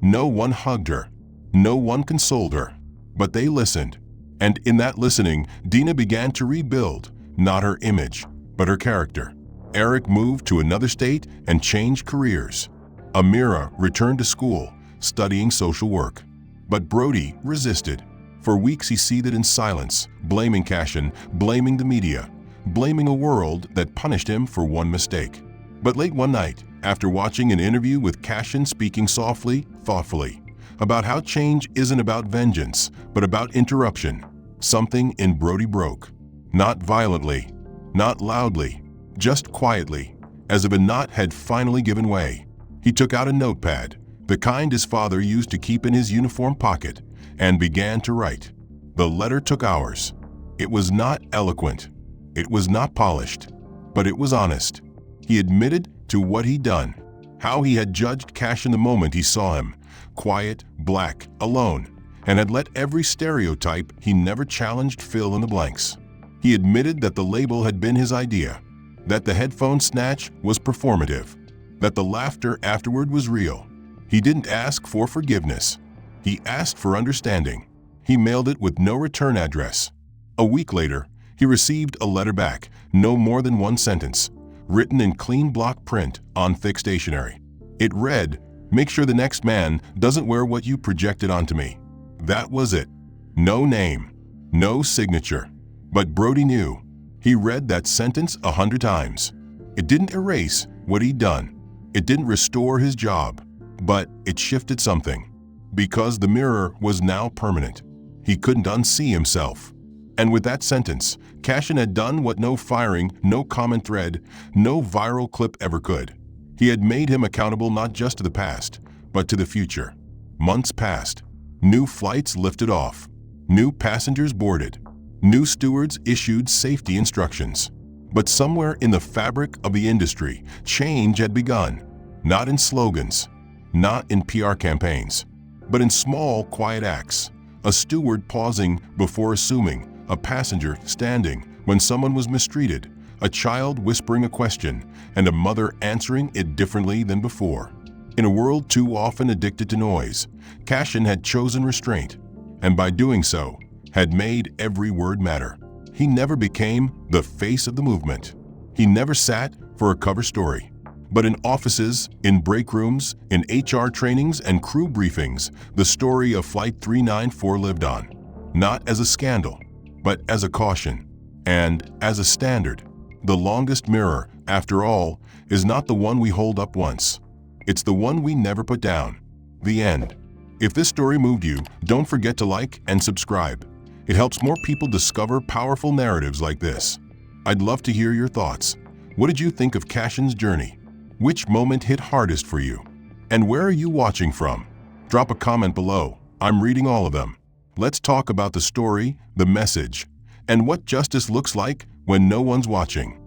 No one hugged her. No one consoled her. But they listened. And in that listening, Dina began to rebuild, not her image, but her character. Eric moved to another state and changed careers. Amira returned to school, studying social work. But Brody resisted. For weeks he seethed in silence, blaming Cashin, blaming the media, blaming a world that punished him for one mistake. But late one night, after watching an interview with Cashin speaking softly, thoughtfully, about how change isn't about vengeance, but about interruption, something in Brody broke. Not violently, not loudly, just quietly, as if a knot had finally given way. He took out a notepad, the kind his father used to keep in his uniform pocket, and began to write. The letter took hours. It was not eloquent. It was not polished, but it was honest. He admitted to what he'd done, how he had judged Cashin the moment he saw him, quiet, black, alone, and had let every stereotype he never challenged fill in the blanks. He admitted that the label had been his idea, that the headphone snatch was performative, that the laughter afterward was real. He didn't ask for forgiveness. He asked for understanding. He mailed it with no return address. A week later, he received a letter back, no more than one sentence, written in clean block print on thick stationery. It read, "Make sure the next man doesn't wear what you projected onto me." That was it. No name, no signature. But Brody knew. He read that sentence 100 times. It didn't erase what he'd done. It didn't restore his job. But it shifted something. Because the mirror was now permanent. He couldn't unsee himself. And with that sentence, Cashin had done what no firing, no comment thread, no viral clip ever could. He had made him accountable not just to the past, but to the future. Months passed. New flights lifted off. New passengers boarded. New stewards issued safety instructions. But somewhere in the fabric of the industry, change had begun. Not in slogans, not in PR campaigns, but in small, quiet acts. A steward pausing before assuming, a passenger standing when someone was mistreated, a child whispering a question, and a mother answering it differently than before. In a world too often addicted to noise, Cashin had chosen restraint, and by doing so, had made every word matter. He never became the face of the movement. He never sat for a cover story. But in offices, in break rooms, in HR trainings and crew briefings, the story of Flight 394 lived on. Not as a scandal, but as a caution. And as a standard. The longest mirror, after all, is not the one we hold up once. It's the one we never put down. The end. If this story moved you, don't forget to like and subscribe. It helps more people discover powerful narratives like this. I'd love to hear your thoughts. What did you think of Cashin's journey? Which moment hit hardest for you? And where are you watching from? Drop a comment below. I'm reading all of them. Let's talk about the story, the message, and what justice looks like when no one's watching.